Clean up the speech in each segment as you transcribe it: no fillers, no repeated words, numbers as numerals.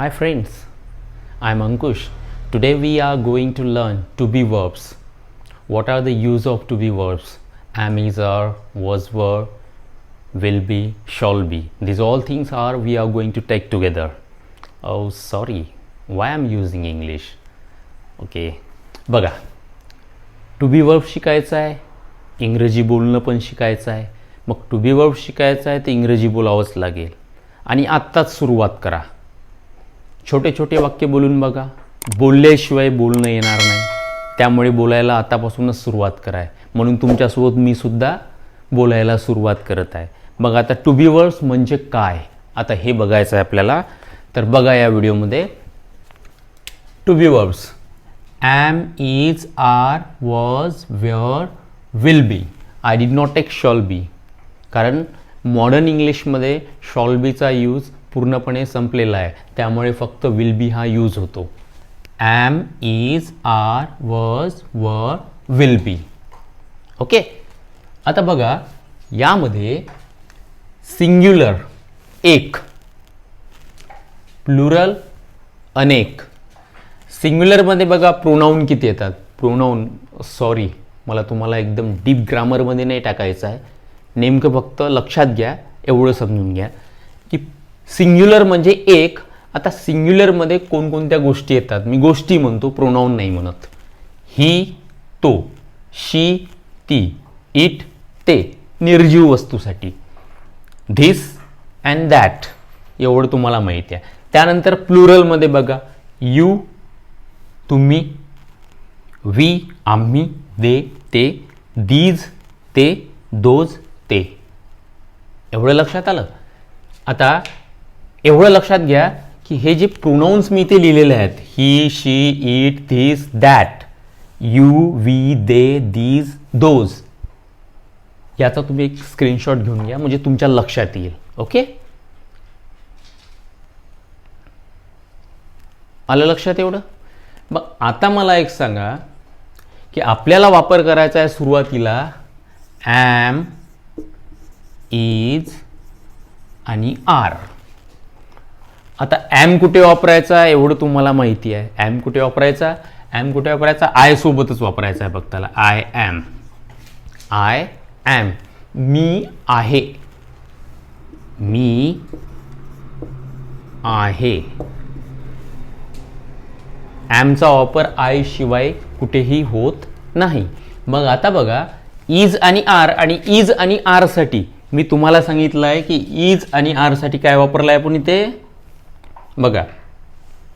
Hi friends, I am Ankush. Today we are going to learn to be verbs. What are the use of to be verbs? Am, is, are, was, were, will be, shall be. These all things are we are going to take together. Oh sorry, why I am using English? Okay, बघा to be verb शिकायचा आहे, इंग्रजी बोलणं पण शिकायचं आहे. मग to be verb शिकायचं आहे तर इंग्रजी बोलावंच लागेल. आणि आत्ताच सुरुवात करा. छोटे छोटे वाक्य बोलून बघा. बोलल्याशिवाय बोलणं येणार नाही, त्यामुळे बोलायला आतापासूनच सुरुवात कराय. म्हणून तुमच्यासोबत मी सुद्धा बोलायला सुरुवात करत आहे. मग आता टू बी वर्ब्स म्हणजे काय आता हे बघायचं आहे आपल्याला. तर बघा या व्हिडिओमध्ये. To be verbs am, is, are, was, were, will be. I did not take shall be कारण मॉडर्न इंग्लिशमध्ये शॉल बीचा यूज पूर्णपणे संपलेला आहे, त्यामुळे फक्त विल बी हा यूज होतो. am, is, are, was, were, will be. Okay, आता बघा यामध्ये सिंग्युलर एक, प्लुरल अनेक. सिंग्युलरमध्ये बघा प्रोनाऊन किती येतात. प्रोनाऊन सॉरी मला तुम्हाला एकदम डीप ग्रामरमध्ये नाही टाकायचं आहे, नेमकं फक्त लक्षात घ्या, एवढं समजून घ्या की सिंग्युलर म्हणजे एक. आता सिंग्युलरमध्ये कोणकोणत्या गोष्टी येतात, मी गोष्टी म्हणतो, प्रोनाऊन नाही म्हणत. ही, तो, शी, ती, इट, ते निर्जीव वस्तूसाठी. धिस अँड दॅट एवढं तुम्हाला माहिती आहे. त्यानंतर प्लुरलमध्ये बघा यू, तुम्ही, वी, आम्ही, दे, ते, दीज, ते, दोज, ते. एवढं लक्षात आलं. आता एवढं लक्षात घ्या की हे जे प्रोनाउन्स मी इथे लिहिलेले आहेत, he, she, it, this, that, you, we, they, these, those, याचा तुम्ही एक स्क्रीनशॉट घेऊन घ्या म्हणजे तुमच्या लक्षात येईल. ओके, आलं लक्षात एवढं. मग आता मला एक सांगा की आपल्याला वापर करायचा आहे सुरुवातीला ॲम, इज आणि आर. आता ॲम कुठे वापरायचा एवढं तुम्हाला माहिती आहे. ॲम कुठे वापरायचा, ॲम कुठे वापरायचा, आय सोबतच वापरायचा आहे. बघताला आय ॲम, आय ॲम, मी आहे, मी आहे. ॲमचा वापर आय शिवाय कुठेही होत नाही. मग आता बघा इज आणि आर, आणि इज आणि आर साठी मी तुम्हाला सांगितलं आहे की इज आणि आर साठी काय वापरलं आहे आपण इथे. बघा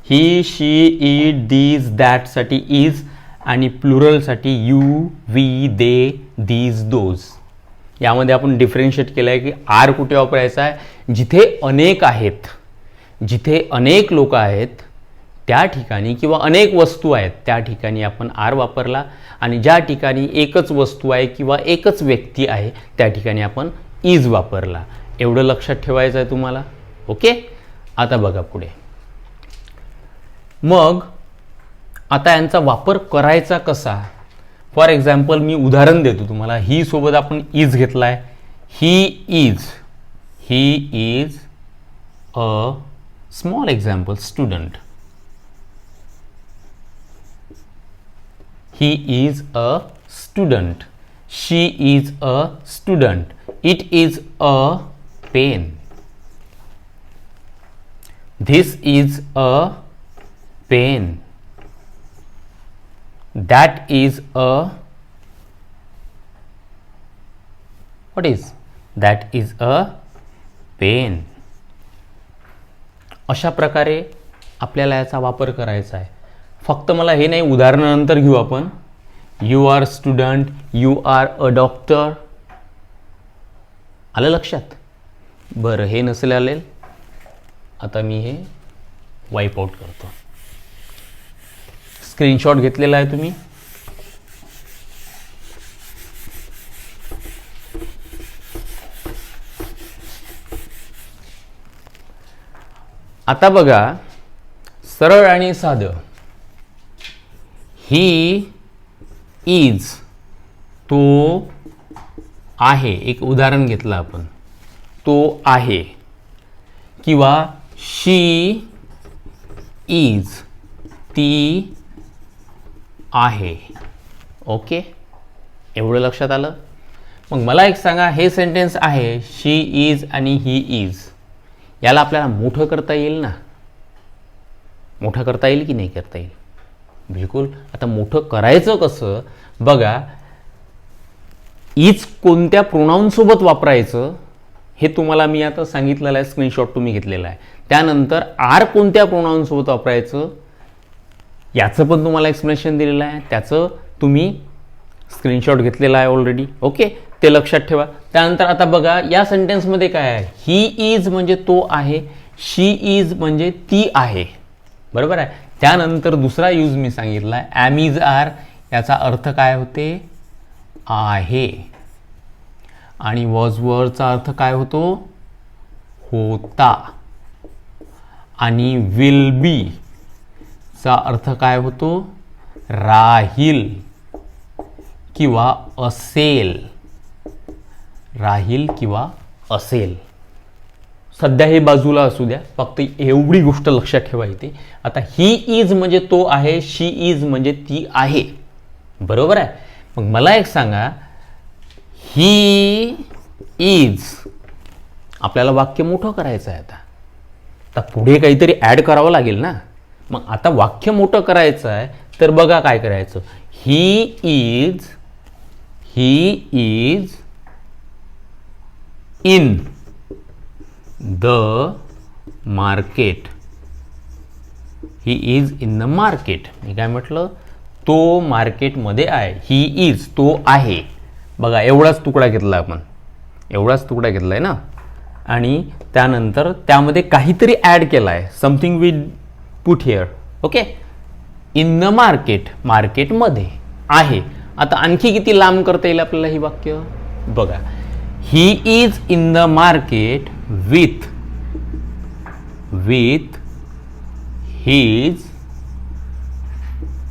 he, she, it, these, that साठी इज, आणि प्लुरलसाठी you, we, they, these, those. यामध्ये आपण डिफरेन्शिएट केलं आहे की आर कुठे वापरायचा आहे, जिथे अनेक आहेत, जिथे अनेक लोक आहेत त्या ठिकाणी किंवा अनेक वस्तू आहेत त्या ठिकाणी आपण आर वापरला, आणि ज्या ठिकाणी एकच वस्तू आहे किंवा एकच व्यक्ती आहे त्या ठिकाणी आपण इज वापरला. एवढं लक्षात ठेवायचं आहे तुम्हाला. ओके, आता बघा पुढे. मग आता यांचा वापर करायचा कसा. फॉर एक्झाम्पल मी उदाहरण देतो तुम्हाला. ही सोबत आपण इज घेतला आहे. He is a small example student. He is a student. She is a student. It is a pen. This is a pen. That is a what is? That is a pen. अशा प्रकारे आपल्याला याचा वापर करायचा आहे. फक्त मला हे नाही, उदाहरणानंतर घेऊ आपण. You are student, you are a doctor. आलं लक्षात. बरं, हे नसेल आलेल, आता मी हे वाईप आउट करतो. स्क्रीनशॉट घेतलेला आहे तुम्ही. आता बघा सरळ आणि साधं. ही इज, तो आहे, एक उदाहरण घेतलं आपण, तो आहे. किंवा शी इज ती आहे. ओके, एवढं लक्षात आलं. मग मला एक सांगा, हे सेंटेन्स आहे शी इज आणि ही इज, याला आपल्याला मोठं करता येईल ना? मोठं करता येईल की नाही करता येईल? बिलकुल. आता मोठं करायचं कसं बघा, इज कोणत्या प्रोनाउन सोबत वापरायचं हे तुम्हाला मी आता सांगितलेलं आहे, स्क्रीनशॉट तुम्ही घेतलेला आहे. त्यानंतर आर कोणत्या प्रोनाउन सोबत वापरायचं याचं पण तुम्हाला एक्सप्लेनेशन दिलेलं आहे, त्याचं तुम्ही स्क्रीनशॉट घेतलेला आहे ऑलरेडी. ओके, ते लक्षात ठेवा. त्यानंतर आता बघा, या सेंटेन्समध्ये काय आहे, ही इज म्हणजे तो आहे, शी इज म्हणजे ती आहे, बरोबर आहे. त्यानंतर दुसरा यूज मी सांगितला आहे, ॲम इज आर, याचा अर्थ काय होते, आहे. आणि वॉज वरचा अर्थ काय होतो, होता. आणि विल बी चा अर्थ काय होतो, राहील किंवा असेल. राहील किंवा असेल. सध्या हे बाजूला असू द्या, फक्त एवढी गोष्ट लक्षात ठेवा इथे. आता ही इज म्हणजे तो आहे, शी इज म्हणजे ती आहे, बरोबर आहे. मग मला एक सांगा, ही इज आपल्याला वाक्य मोठं करायचं आहे. आता पुढे काहीतरी ॲड करावं लागेल ना. मग आता वाक्य मोठं करायचं आहे तर बघा काय करायचं, he is in the market. He is in the market. मी काय म्हटलं, तो मार्केटमध्ये आहे. ही इज तो आहे. बघा, एवढाच तुकडा घेतला आपण, एवढाच तुकडा घेतला आहे ना. आणि त्यानंतर त्यामध्ये काहीतरी ॲड केला आहे, something we put here. Okay, in the market, मार्केटमध्ये आहे. आता आणखी किती लांब करता येईल आपल्याला ही वाक्य बघा, ही is in the market with his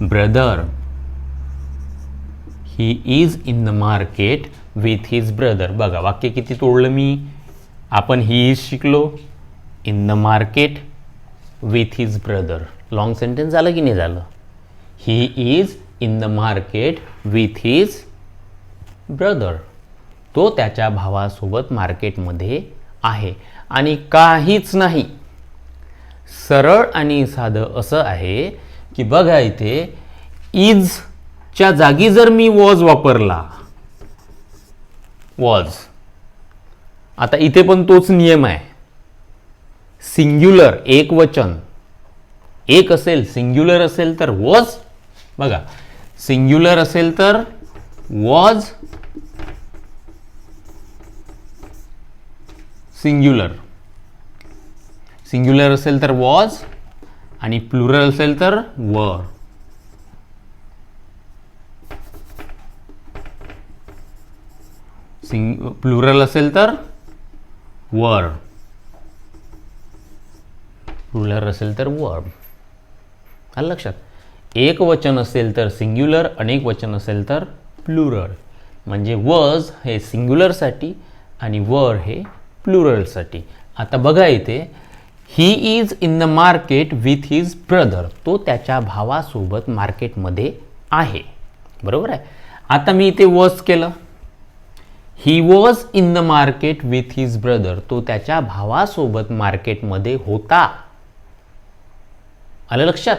brother. He is in the market with his brother. बघा, वाक्य किती तोडलं मी. आपण ही इज शिकलो, in the market with his brother. Long sentence झालं की नाही झालं. ही is in the market with his brother. तो त्याच्या भावासोबत मार्केटमध्ये आहे. आणि काहीच नाही, सरळ आणि साधं असं आहे की बघा, इथे इजच्या जागी जर मी वॉज वापरला, वॉज, आता इथे पण तोच नियम आहे. सिंग्युलर, एक वचन, एक असेल, सिंग्युलर असेल तर वॉज. बघा, सिंग्युलर असेल तर वॉज, सिंग्युलर असेल तर वॉज, आणि प्लुरल असेल तर वर. प्लुरल असेल तर वर, प्लुरल असेल तर वर्ब. आलं लक्षात. एक वचन असेल तर सिंग्युलर, अनेक वचन असेल तर प्लुरल. म्हणजे वॉज हे सिंग्युलरसाठी आणि वर हे प्लुरलसाठी. आता बघा इथे, ही is in the market with his brother. तो त्याच्या भावासोबत मार्केटमध्ये आहे, बरोबर आहे. आता मी इथे वॉज केलं, he was in the market with his brother. तो त्याच्या भावासोबत मार्केटमध्ये होता. आलं लक्षात.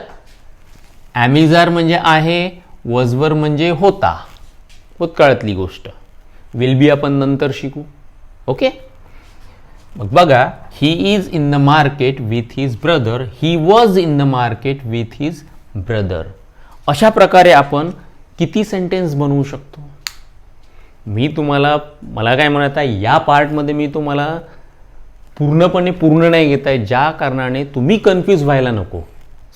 ॲमिजार म्हणजे आहे, वॉजवर म्हणजे होता, भूतकाळातली गोष्ट. विल बी आपण नंतर शिकू. ओके, मग बघा, ही is in the market with his brother, he was in the market with his brother. अशा प्रकारे आपण किती सेंटेन्स बनवू शकतो. मी तुम्हाला, मला काय म्हणत आहे, या पार्टमध्ये मी तुम्हाला पूर्णपणे पूर्ण नाही घेत आहे, ज्या कारणाने तुम्ही कन्फ्यूज व्हायला नको.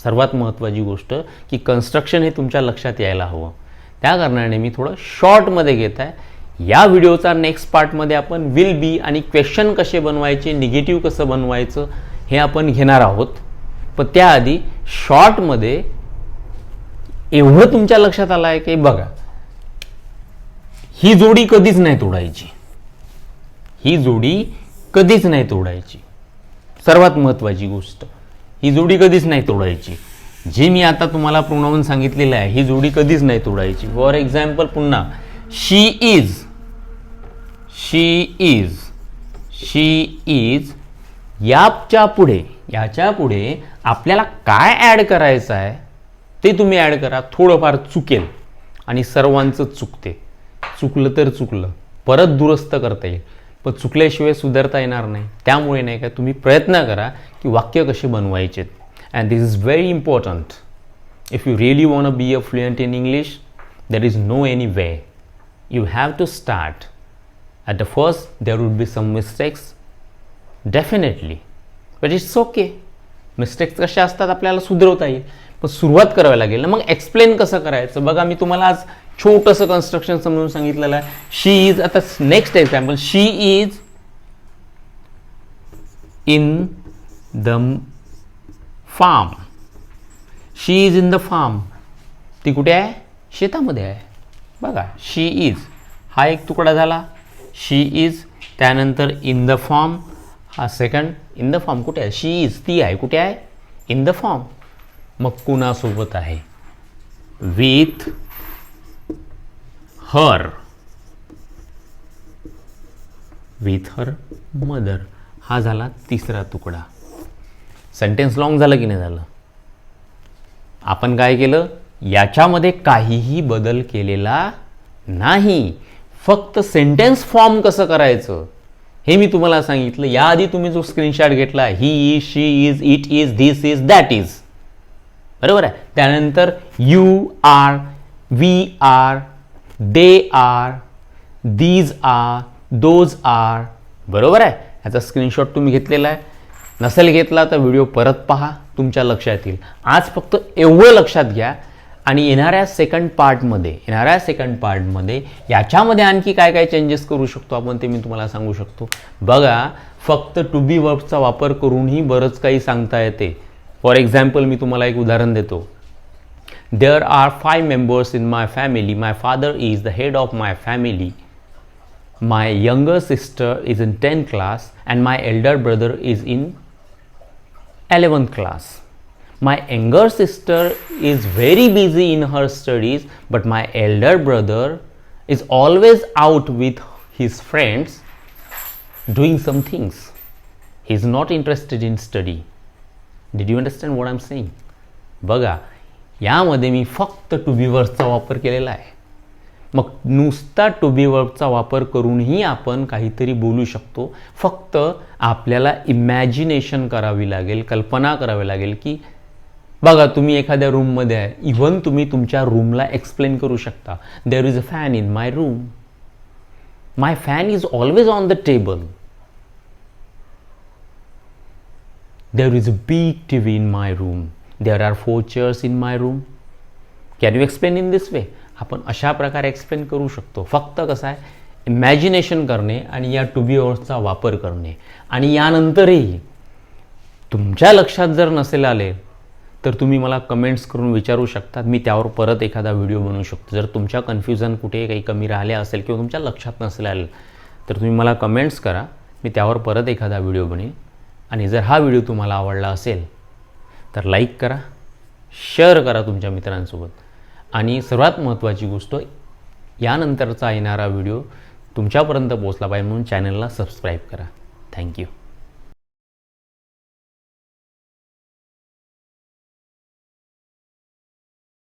सर्वात महत्त्वाची गोष्ट की कन्स्ट्रक्शन हे तुमच्या लक्षात यायला हवं. त्या कारणाने मी थोडं शॉर्टमध्ये घेत आहे. या व्हिडिओचा नेक्स्ट पार्टमध्ये आपण विल बी आणि क्वेश्चन कसे बनवायचे, निगेटिव्ह कसं बनवायचं हे आपण घेणार आहोत. पण त्याआधी शॉर्टमध्ये एवढं तुमच्या लक्षात आलं आहे की बघा, ही जोडी कधीच नाही तोडायची. ही जोडी कधीच नाही तोडायची. सर्वात महत्त्वाची गोष्ट, ही जोडी कधीच नाही तोडायची. जी मी आता तुम्हाला प्रोनाउन सांगितलेलं आहे ही जोडी कधीच नाही तोडायची. फॉर एक्झाम्पल पुन्हा she is, she is, she is याच्या पुढे आपल्याला काय ॲड करायचं आहे ते तुम्ही ॲड करा. थोडंफार चुकेल आणि सर्वांचं चुकते, चुकलं तर चुकलं, परत दुरुस्त करता येईल, पण चुकल्याशिवाय सुधारता येणार नाही. त्यामुळे नाही का तुम्ही प्रयत्न करा की वाक्य कसे बनवायचे. And this is very important. If you really want to be a fluent in English, there is no any way. You have to start. At the first there would be some mistakes definitely, but it's okay. Mistakes कशा असतात आपल्याला सुधारवता येईल, पण सुरुवात करावी लागेल ना. मग एक्सप्लेन कसं करायचं बघा. मी तुम्हाला आज छोटंसं कन्स्ट्रक्शन समजून सांगितलेलं आहे. शी इज, आता next example, she is in the farm. She is in the farm. ती कुठे आहे? शेतामध्ये आहे. बघा शी इज हा एक तुकडा झाला. शी इज, त्यानंतर इन द फॉर्म हा सेकंड. इन द फॉर्म कुठे आहे? शी इज ती आहे, कुठे आहे? In the form. मग कुणासोबत आहे? With her, with her mother. हा झाला तिसरा तुकडा. सेंटेन्स लॉंग झालं की नाही झालं? आपण काय केलं? याच्यामध्ये काहीही बदल केलेला नाही. फक्त सेंटेन्स फॉर्म कसं करायचं हे मी तुम्हाला सांगितलं. याआधी तुम्ही जो स्क्रीनशॉट घेतला, he is, she is, it is, this is, that is, बरोबर आहे. त्यानंतर you are, we are, they are, these are, those are, बरोबर आहे. ह्याचा स्क्रीनशॉट तुम्ही घेतलेला आहे. नसेल घेतला तर व्हिडिओ परत पहा, तुमच्या लक्षात येईल. आज फक्त एवढं लक्षात घ्या. आणि येणाऱ्या सेकंड पार्टमध्ये याच्यामध्ये आणखी काय काय चेंजेस करू शकतो आपण ते मी तुम्हाला सांगू शकतो. बघा, फक्त टू बी वर्बचा वापर करूनही बरंच काही सांगता येते. फॉर एक्झाम्पल मी तुम्हाला एक उदाहरण देतो. There are 5 members in my family. My father is the head of my family. My younger sister is in 10th class and my elder brother is in 11th class. My younger sister is very busy in her studies, but my elder brother is always out with his friends doing some things. He is not interested in study. Did you understand what I'm saying? बघा, यामध्ये मी फक्त to be वर्बचा वापर केलेला आहे. मग नुसता to be वर्बचा वापर करूनही आपण काहीतरी बोलू शकतो. फक्त आपल्याला इमॅजिनेशन करावी लागेल, कल्पना करावी लागेल की बघा तुम्ही एखाद्या रूममध्ये आहे. इव्हन तुम्ही तुमच्या रूमला एक्सप्लेन करू शकता. There is a fan in my room. My fan is always on the table. There is a big TV in my room. There are 4 chairs in my room. Can you explain in this way? आपण अशा प्रकारे explain करू शकतो. फक्त कसं आहे, imagination करणे आणि या टू बी वर्बचा वापर करणे. आणि यानंतरही तुमच्या लक्षात जर नसेल आले तर तुम्ही मला कमेंट्स करून विचारू शकतात. मी त्यावर परत एखादा व्हिडिओ बनवू शकतो. जर तुमच्या कन्फ्युजन कुठे काही कमी राहिल्या असेल किंवा तुमच्या लक्षात नसेल आलं तर तुम्ही मला कमेंट्स करा. मी त्यावर परत एखादा व्हिडिओ बनवेन. आणि जर हा व्हिडिओ तुम्हाला आवडला असेल तर लाईक करा, शेअर करा तुमच्या मित्रांसोबत. आणि सर्वात महत्त्वाची गोष्ट, यानंतरचा येणारा व्हिडिओ तुमच्यापर्यंत पोहोचला पाहिजे म्हणून चॅनलला सबस्क्राईब करा. थँक्यू.